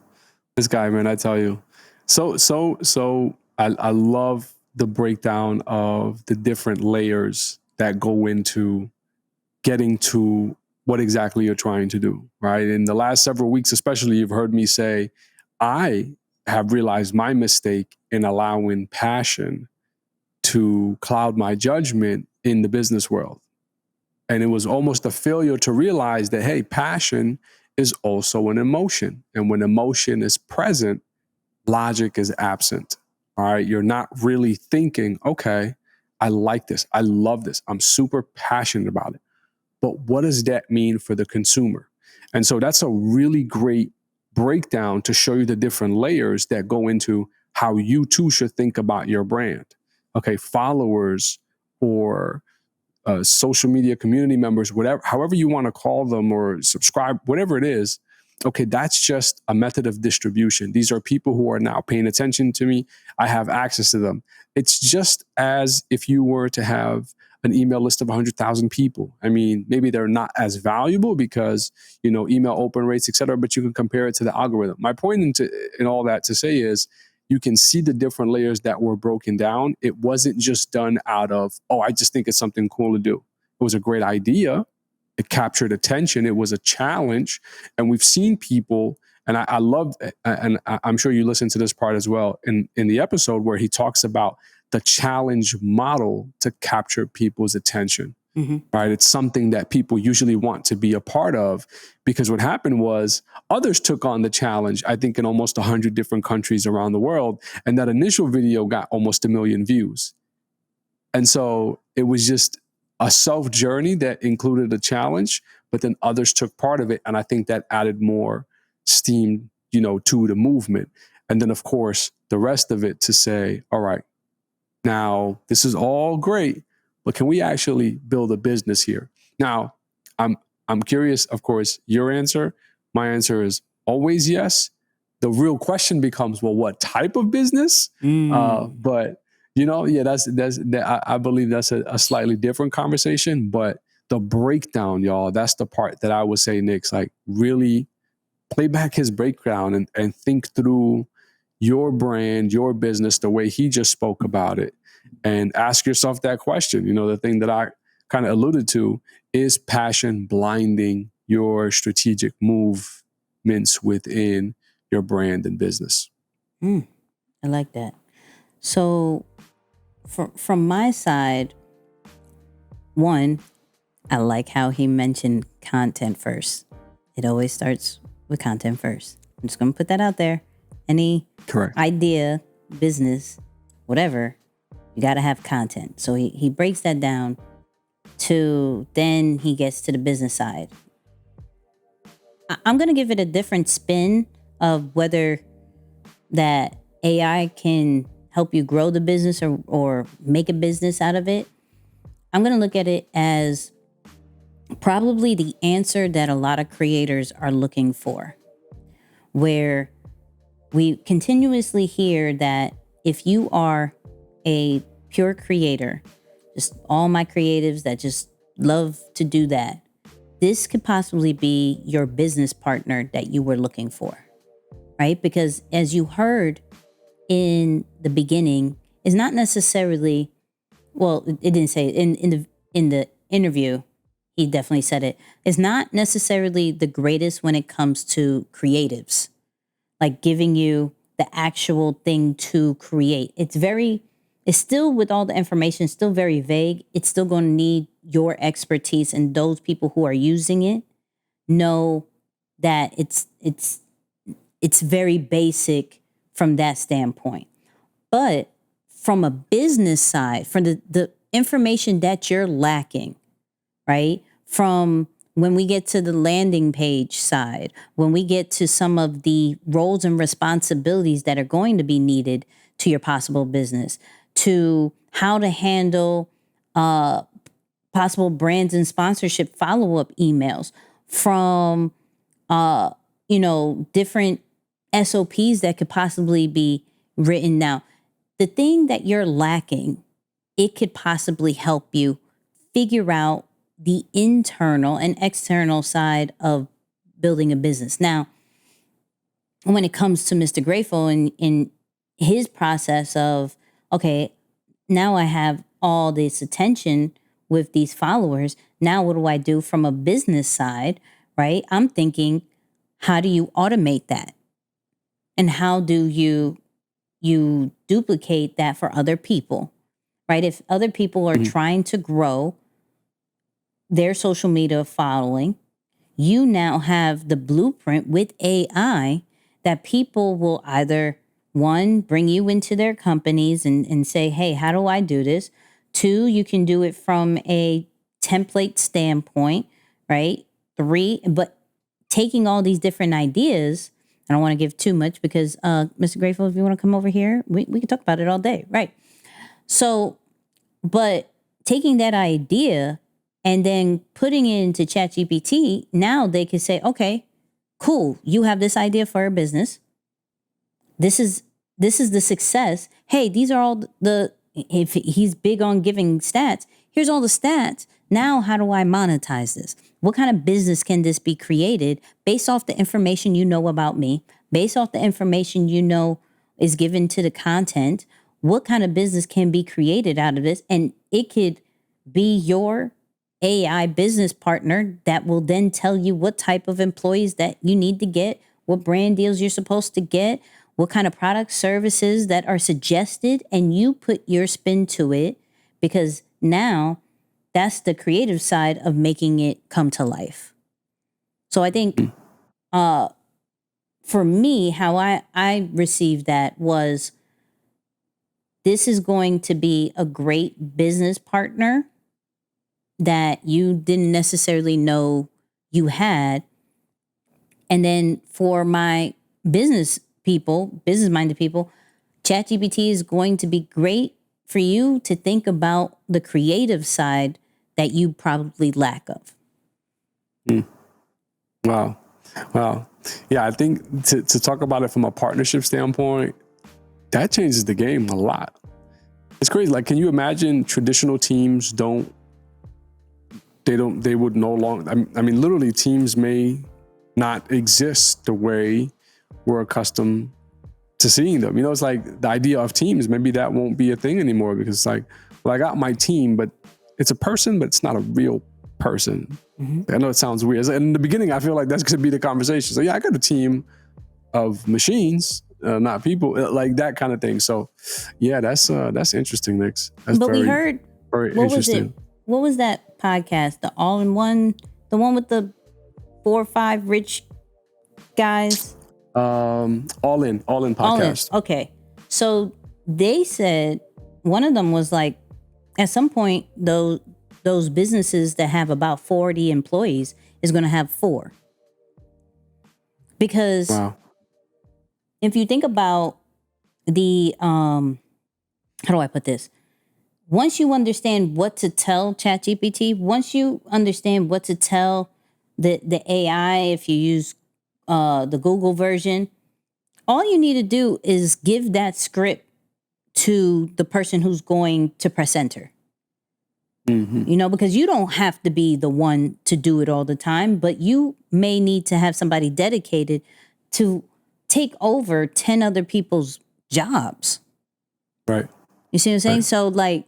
man, I tell you. So I love the breakdown of the different layers that go into getting to what exactly you're trying to do, right? In the last several weeks, especially, you've heard me say, I have realized my mistake in allowing passion to cloud my judgment in the business world. And it was almost a failure to realize that, hey, passion is also an emotion. And when emotion is present, logic is absent. All right. You're not really thinking, okay, I like this. I love this. I'm super passionate about it. But what does that mean for the consumer? And so that's a really great breakdown to show you the different layers that go into how you too should think about your brand. Okay, followers or social media community members, whatever, however you want to call them, or subscribe, whatever it is. Okay, that's just a method of distribution. These are people who are now paying attention to me. I have access to them. It's just as if you were to have an email list of 100,000 people. I mean, maybe they're not as valuable because, email open rates, et cetera, but you can compare it to the algorithm. My point in all that to say is, you can see the different layers that were broken down. It wasn't just done out of, I just think it's something cool to do. It was a great idea. It captured attention. It was a challenge. And we've seen people, and I love, and I'm sure you listened to this part as well in the episode where he talks about the challenge model to capture people's attention. Right? It's something that people usually want to be a part of, because what happened was others took on the challenge, I think in almost 100 different countries around the world. And that initial video got almost 1 million views. And so it was just a self journey that included a challenge, but then others took part of it. And I think that added more steam, to the movement. And then of course, the rest of it to say, all right, now this is all great, but can we actually build a business here? Now, I'm curious, of course, your answer. My answer is always yes. The real question becomes, well, what type of business? But I believe that's a slightly different conversation. But the breakdown, y'all, that's the part that I would say, Nick's like, really play back his breakdown and think through your brand, your business, the way he just spoke about it. And ask yourself that question. The thing that I kind of alluded to, is passion blinding your strategic movements within your brand and business? I like that. So from my side, one, I like how he mentioned content first. It always starts with content first. I'm just going to put that out there. Any Correct. idea, business, whatever, you got to have content. So he breaks that down to, then he gets to the business side. I'm going to give it a different spin of whether that AI can help you grow the business or make a business out of it. I'm going to look at it as probably the answer that a lot of creators are looking for, where we continuously hear that if you are a pure creator, just all my creatives that just love to do that, this could possibly be your business partner that you were looking for, right? Because as you heard in the beginning, it's not necessarily, well, it didn't say it. In the interview, he definitely said it. It's not necessarily the greatest when it comes to creatives, like giving you the actual thing to create. It's still, with all the information, still very vague. It's still going to need your expertise, and those people who are using it know that it's very basic from that standpoint. But from a business side, from the information that you're lacking, right? From when we get to the landing page side, when we get to some of the roles and responsibilities that are going to be needed to your possible business, to how to handle possible brands and sponsorship follow-up emails, from different SOPs that could possibly be written. Now, the thing that you're lacking, it could possibly help you figure out the internal and external side of building a business. Now, when it comes to Mr. Grateful and in his process of, okay, now I have all this attention with these followers. Now what do I do from a business side, right? I'm thinking, how do you automate that? And how do you duplicate that for other people, right? If other people are trying to grow their social media following, you now have the blueprint with AI that people will either, one, bring you into their companies and say, hey, how do I do this? Two, you can do it from a template standpoint, right? Three, but taking all these different ideas. I don't want to give too much because, Mr. Grateful, if you want to come over here, we can talk about it all day. Right. So, but taking that idea and then putting it into Chat GPT, now they can say, okay, cool. You have this idea for a business. This is the success. Hey, these are all if he's big on giving stats, here's all the stats. Now, how do I monetize this? What kind of business can this be created based off the information you know about me, based off the information you know is given to the content? What kind of business can be created out of this? And it could be your AI business partner that will then tell you what type of employees that you need to get, what brand deals you're supposed to get, what kind of product services that are suggested, and you put your spin to it, because now that's the creative side of making it come to life. So I think for me, how I received that was, this is going to be a great business partner that you didn't necessarily know you had. And then for my business-minded people, ChatGPT is going to be great for you to think about the creative side that you probably lack of. Wow. Yeah, I think to talk about it from a partnership standpoint, that changes the game a lot. It's crazy. Like, can you imagine traditional teams they would no longer, I mean, literally teams may not exist the way we're accustomed to seeing them. You know, it's like the idea of teams, maybe that won't be a thing anymore, because it's like, well, I got my team, but it's a person, but it's not a real person. I know it sounds weird. And in the beginning, I feel like that's going to be the conversation. So yeah, I got a team of machines, not people, like that kind of thing. So yeah, that's interesting, Nix. That's we heard, very interesting. What was that podcast? The All-in-One, the one with the 4 or 5 rich guys? All in podcast. Okay. So they said, one of them was like, at some point, those businesses that have about 40 employees is going to have 4. Because if you think about the, how do I put this? Once you understand what to tell ChatGPT, once you understand what to tell the AI, if you use the Google version, all you need to do is give that script to the person who's going to press enter. You know, because you don't have to be the one to do it all the time, but you may need to have somebody dedicated to take over 10 other people's jobs. Right. You see what I'm saying? Right. So like,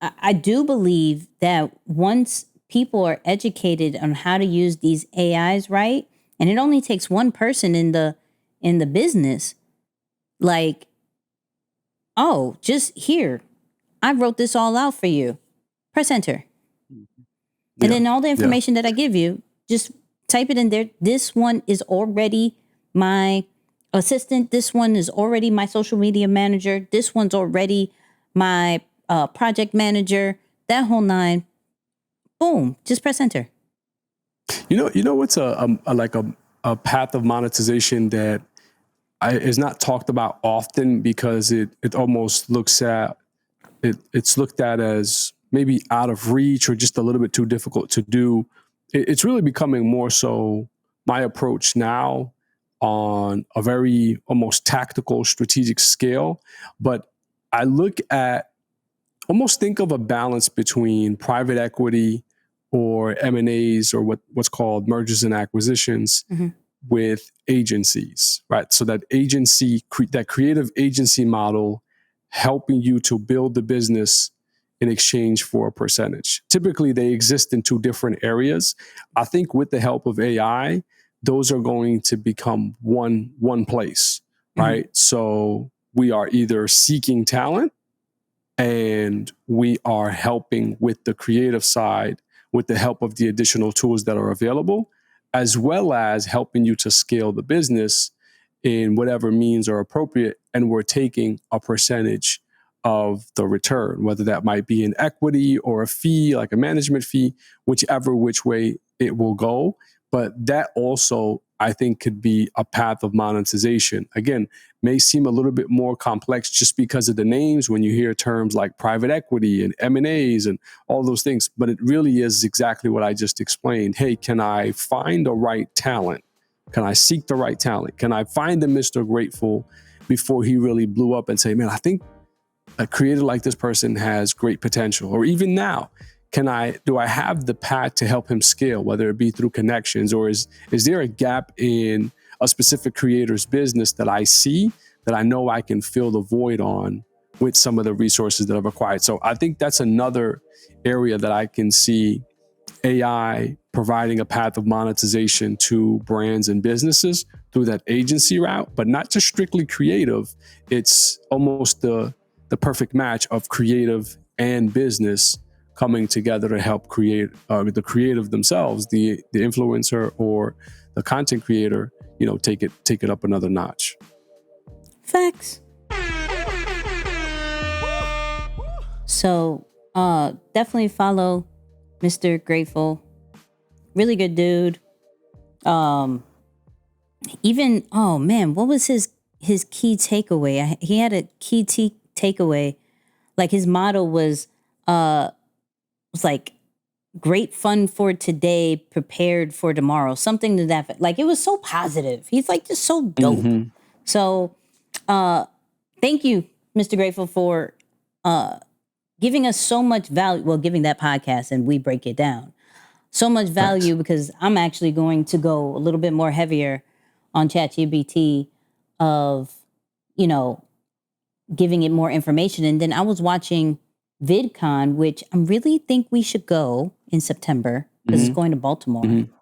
I do believe that once people are educated on how to use these AIs right, and it only takes one person in the business, like, oh, just here, I wrote this all out for you. Press enter. And then all the information that I give you, just type it in there. This one is already my assistant. This one is already my social media manager. This one's already my project manager. That whole 9. Boom. Just press enter. You know what's a path of monetization that is not talked about often, because it almost looks at it's looked at as maybe out of reach or just a little bit too difficult to do. It's really becoming more so my approach now on a very almost tactical, strategic scale. But I look at, almost think of a balance between private equity or M&As, or what's called mergers and acquisitions, with agencies, right? So that that creative agency model helping you to build the business in exchange for a percentage. Typically, they exist in 2 different areas. I think with the help of AI, those are going to become one place, right? So we are either seeking talent, and we are helping with the creative side with the help of the additional tools that are available, as well as helping you to scale the business in whatever means are appropriate. And we're taking a percentage of the return, whether that might be an equity or a fee, like a management fee, which way it will go. But that also, I think, could be a path of monetization. Again, may seem a little bit more complex just because of the names when you hear terms like private equity and M&As and all those things. But it really is exactly what I just explained. Hey, can I find the right talent? Can I seek the right talent? Can I find the Mr. Grateful before he really blew up and say, man, I think a creator like this person has great potential? Or even now, do I have the path to help him scale, whether it be through connections, or is there a gap in a specific creator's business that I see that I know I can fill the void on with some of the resources that I've acquired? So I think that's another area that I can see AI providing a path of monetization to brands and businesses through that agency route, but not just strictly creative. It's almost the perfect match of creative and business coming together to help create the creative themselves, the influencer or the content creator, take it up another notch. Facts. So definitely follow Mr. Grateful. Really good dude. Even, oh man, what was his key takeaway? He had a key takeaway. Like his motto was like great fun for today, prepared for tomorrow. Something to that effect. Like it was so positive. He's like just so dope. Mm-hmm. So thank you, Mr. Grateful, for giving us so much value. Well, giving that podcast and we break it down. So much value. Thanks. Because I'm actually going to go a little bit more heavier on Chat GPT of, giving it more information. And then I was watching VidCon, which I really think we should go in September because it's going to Baltimore. Mm-hmm.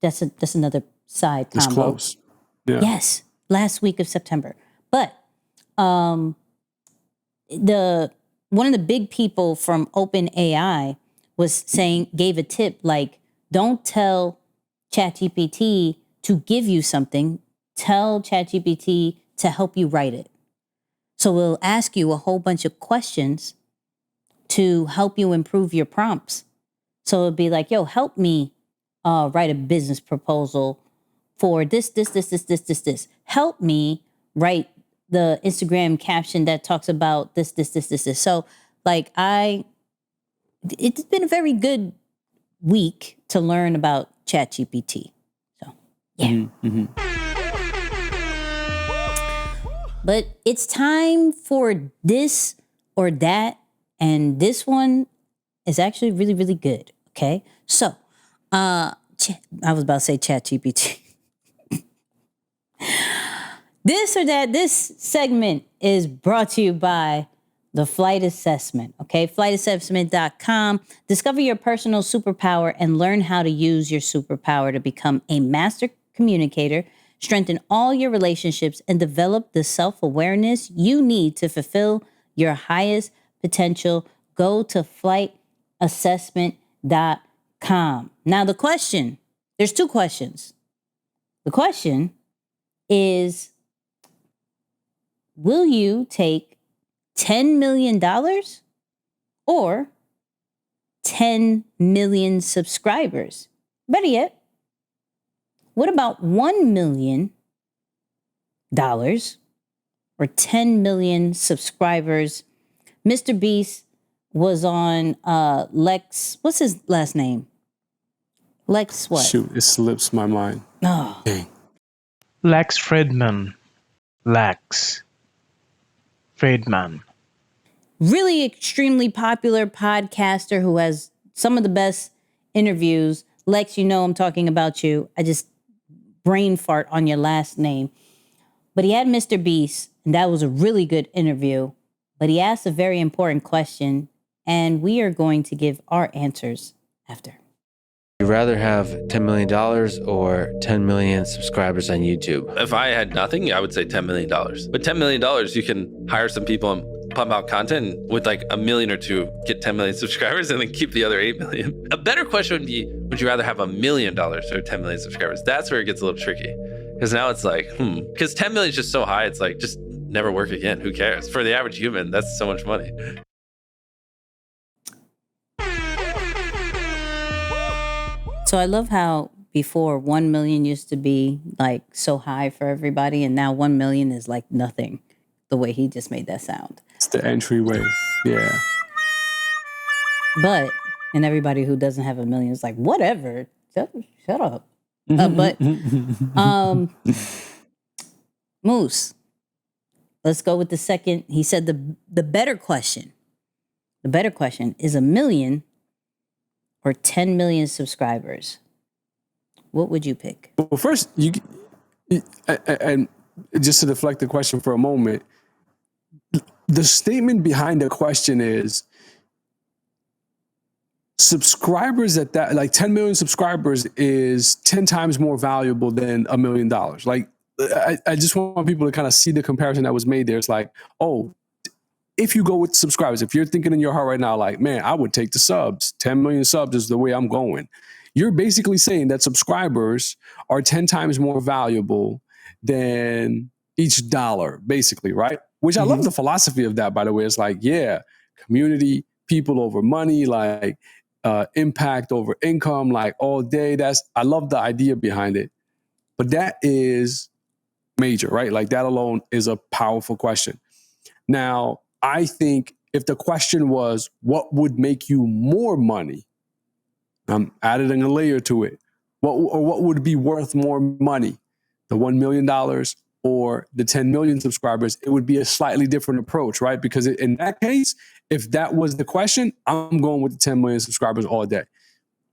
That's another side combo. It's close. Yeah. Yes, last week of September. But one of the big people from OpenAI gave a tip like, don't tell ChatGPT to give you something. Tell ChatGPT to help you write it. So we'll ask you a whole bunch of questions to help you improve your prompts. So it'll be like, yo, help me write a business proposal for this. Help me write the Instagram caption that talks about this. So like it's been a very good week to learn about ChatGPT. So yeah. Mm-hmm. But it's time for this or that. And this one is actually really, really good. Okay. So, I was about to say Chat GPT. This or that, this segment is brought to you by the Flight Assessment. Okay. Flightassessment.com. Discover your personal superpower and learn how to use your superpower to become a master communicator, strengthen all your relationships, and develop the self-awareness you need to fulfill your highest potential. Go to flightassessment.com. Now the question, there's two questions. The question is, will you take $10 million or 10 million subscribers? Better yet, what about $1 million or 10 million subscribers? Mr. Beast was on Lex. What's his last name? Lex what? Shoot, it slips my mind. Oh. Dang. Lex Fridman. Lex Fridman. Really extremely popular podcaster who has some of the best interviews. Lex, I'm talking about you. I just brain fart on your last name. But he had Mr. Beast, and that was a really good interview. But he asked a very important question, and we are going to give our answers after. You'd rather have $10 million or 10 million subscribers on YouTube? If I had nothing, I would say $10 million. But $10 million, you can hire some people and pump out content with like $1 million or two, get 10 million subscribers, and then keep the other 8 million. A better question would be, would you rather have $1 million or 10 million subscribers? That's where it gets a little tricky. Because now it's like, because 10 million is just so high, it's like, just never work again. Who cares? For the average human, that's so much money. So I love how before 1 million used to be like so high for everybody, and now 1 million is like nothing, the way he just made that sound. It's the entryway. Yeah. But, and everybody who doesn't have a million is like, whatever, shut up. But Moose, let's go with the second. He said the better question. The better question is 1 million or 10 million subscribers. What would you pick? Well, first, and just to deflect the question for a moment, the statement behind the question is subscribers at that, like 10 million subscribers is 10 times more valuable than $1 million. Like, I just want people to kind of see the comparison that was made there. It's like, oh, if you go with subscribers, if you're thinking in your heart right now, like, man, I would take the subs. 10 million subs is the way I'm going. You're basically saying that subscribers are 10 times more valuable than each dollar, basically, right? Which I love the philosophy of that, by the way. It's like, yeah, community, people over money, like impact over income, like all day. I love the idea behind it. But that is major, right? Like that alone is a powerful question. Now, I think if the question was, what would make you more money? I'm adding a layer to it. What would be worth more money? The $1 million or the 10 million subscribers? It would be a slightly different approach, right? Because in that case, if that was the question, I'm going with the 10 million subscribers all day.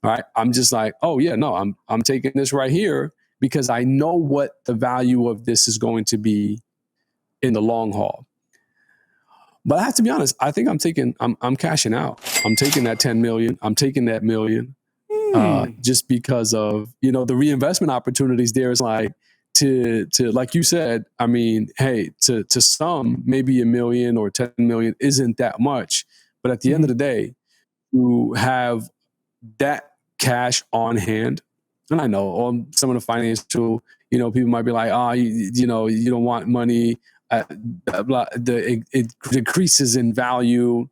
All right. I'm just like, oh yeah, no, I'm taking this right here because I know what the value of this is going to be in the long haul. But I have to be honest, I think I'm cashing out. I'm taking that 10 million. I'm taking that million. Just because of, the reinvestment opportunities there is like to like you said, I mean, hey, to some, maybe $1 million or 10 million isn't that much. But at the end of the day, to have that cash on hand, and I know some of the financial, people might be like, you don't want money. It decreases in value.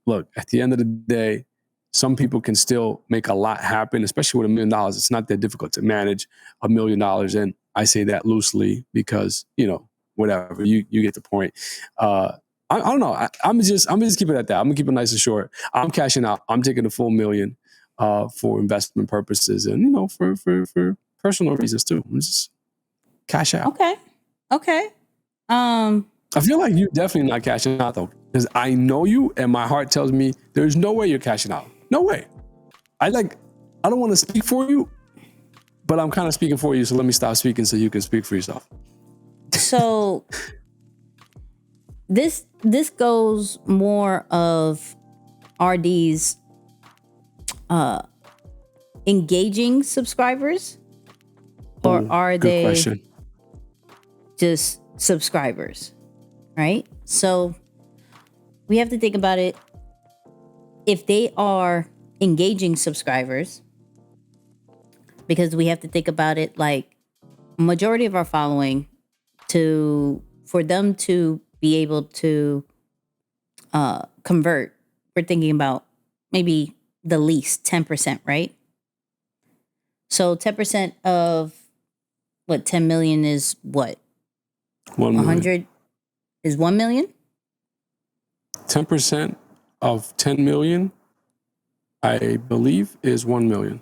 Look, at the end of the day, some people can still make a lot happen, especially with $1 million. It's not that difficult to manage $1 million. And I say that loosely because, whatever, you get the point. I don't know. I'm just keep it at that. I'm gonna keep it nice and short. I'm cashing out. I'm taking the full $1 million for investment purposes and, for personal reasons too. I'm just cash out. Okay. I feel like you're definitely not cashing out though, because I know you and my heart tells me there's no way you're cashing out. No way. I don't want to speak for you, but I'm kind of speaking for you. So let me stop speaking so you can speak for yourself. So this goes more of RD's engaging subscribers, or are they question. Just subscribers, right? So we have to think about it. If they are engaging subscribers, because we have to think about it like majority of our following, for them to be able to convert, we're thinking about maybe the least 10%, right? So 10% of what 10 million is what? 100 is 1 million? 10% of 10 million, I believe, is 1 million.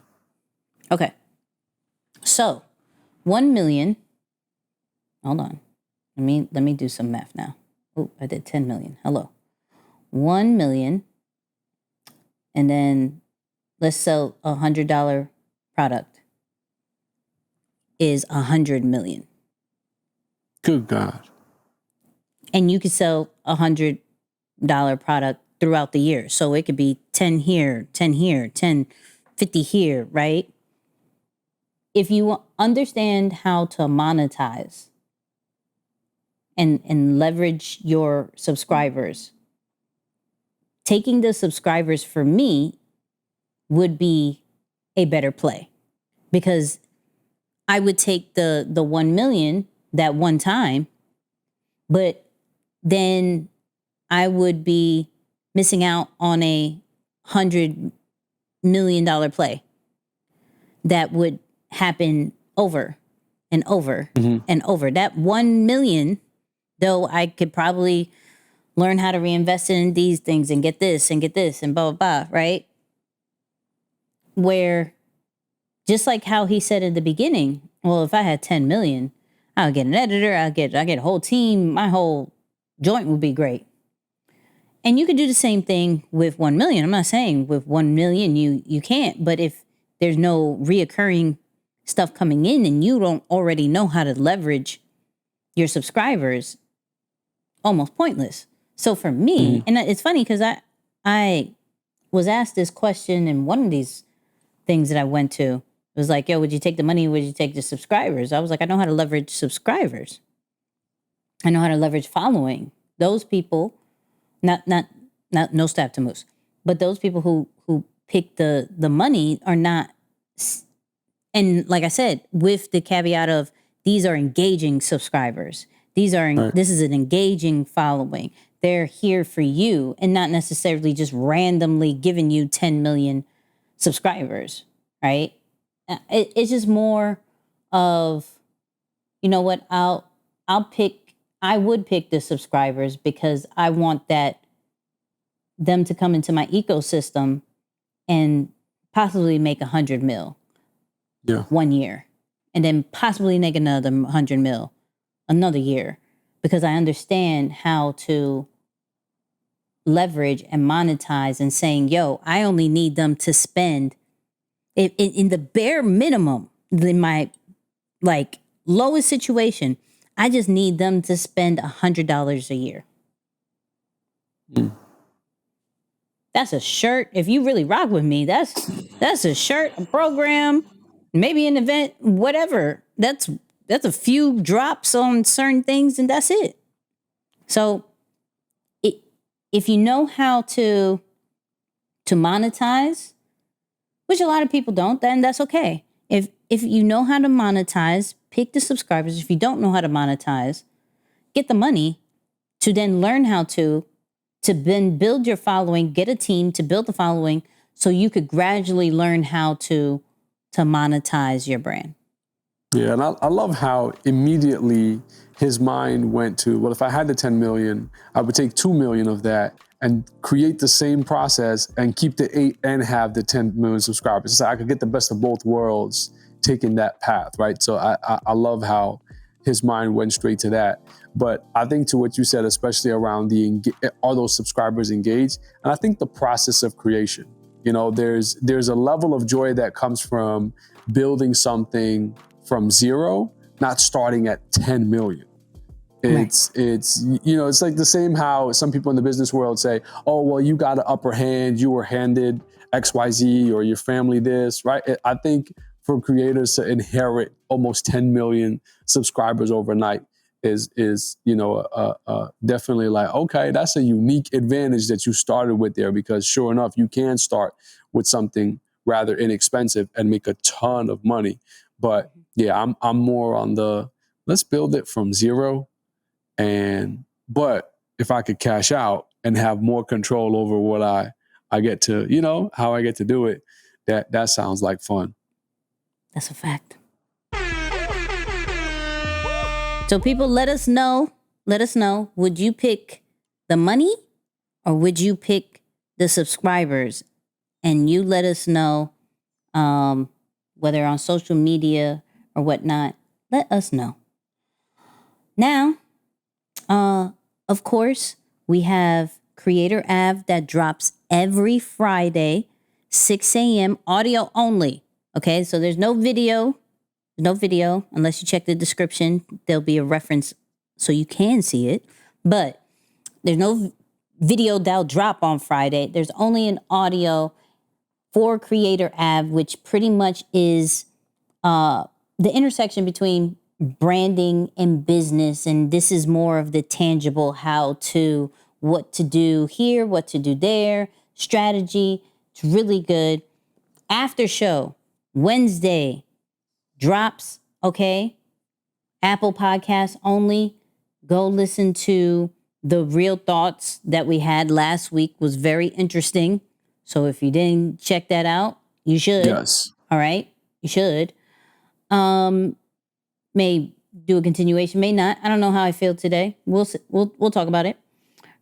Okay. So 1 million. Hold on. Let me do some math now. Oh, I did 10 million. Hello. 1 million. And then let's sell $100 product is 100 million. Good God. And you could sell $100 product throughout the year. So it could be 10 here, 10 here, 10, 50 here, right? If you understand how to monetize and leverage your subscribers, taking the subscribers for me would be a better play, because I would take the 1 million that one time, but then I would be missing out on a $100 million play that would happen over and over and over. That 1 million, though, I could probably learn how to reinvest it in these things and get this and blah, blah, blah, right? Where just like how he said in the beginning, well, if I had 10 million, I'll get an editor, I'll get a whole team, my whole joint would be great. And you could do the same thing with 1 million. I'm not saying with 1 million you can't, but if there's no reoccurring stuff coming in and you don't already know how to leverage your subscribers, almost pointless. So for me, and it's funny because I was asked this question in one of these things that I went to. It was like, yo, would you take the money? Would you take the subscribers? I was like, I know how to leverage subscribers. I know how to leverage following. Those people, not no staff to Moose, but those people who pick the money are not. And like I said, with the caveat of these are engaging subscribers. This is an engaging following. They're here for you and not necessarily just randomly giving you 10 million subscribers, right? It's just more of, you know what, I would pick the subscribers because I want them to come into my ecosystem and possibly make 100 mil 1 year, and then possibly make another 100 mil another year, because I understand how to leverage and monetize and saying, yo, I only need them to spend in the bare minimum, in my like lowest situation, I just need them to spend $100 a year. That's a shirt. If you really rock with me, that's a shirt, a program, maybe an event, whatever. That's a few drops on certain things, and that's it. So if you know how to monetize, which a lot of people don't, then that's okay. If you know how to monetize, pick the subscribers. If you don't know how to monetize, get the money to then learn how to then build your following, get a team to build the following so you could gradually learn how to monetize your brand. Yeah, and I love how immediately his mind went to, well, if I had the 10 million, I would take 2 million of that and create the same process and keep the 8 and have the 10 million subscribers. So I could get the best of both worlds taking that path, right? So I love how his mind went straight to that. But I think to what you said, especially around are those subscribers engaged? And I think the process of creation, there's a level of joy that comes from building something from zero, not starting at 10 million. It's like the same how some people in the business world say, oh, well, you got an upper hand, you were handed XYZ or your family this, right? I think for creators to inherit almost 10 million subscribers overnight is definitely like, okay, that's a unique advantage that you started with there, because sure enough, you can start with something rather inexpensive and make a ton of money. But yeah, I'm more on the let's build it from zero. But if I could cash out and have more control over what I get to, how I get to do it, that sounds like fun. That's a fact. So people, let us know, would you pick the money or would you pick the subscribers? And you let us know, whether on social media or whatnot, let us know. Now, of course, we have Creator Ave that drops every Friday, 6 a.m., audio only. Okay, so there's no video unless you check the description. There'll be a reference so you can see it, but there's no video that'll drop on Friday. There's only an audio for Creator Ave, which pretty much is the intersection between branding and business. And this is more of the tangible what to do here, what to do there, strategy. It's really good. After show, Wednesday drops, okay? Apple Podcasts only. Go listen to the real thoughts that we had last week. Was very interesting. So if you didn't check that out, you should. Yes. All right? You should. May do a continuation, may not. I don't know how I feel today. We'll talk about it.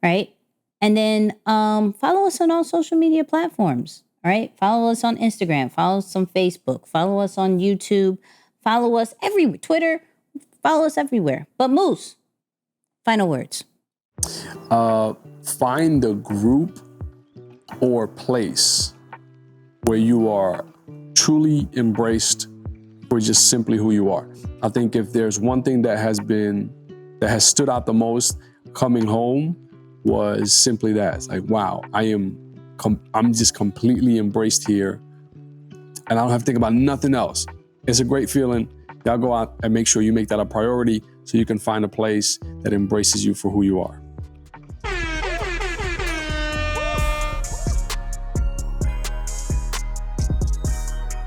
Right. And then follow us on all social media platforms. All right. Follow us on Instagram. Follow us on Facebook. Follow us on YouTube. Follow us everywhere. Twitter. Follow us everywhere. But Moose, final words. Find a group or place where you are truly embraced for just simply who you are. I think if there's one thing that has stood out the most coming home was simply that. It's like, wow, I'm just completely embraced here, and I don't have to think about nothing else. It's a great feeling. Y'all go out and make sure you make that a priority so you can find a place that embraces you for who you are.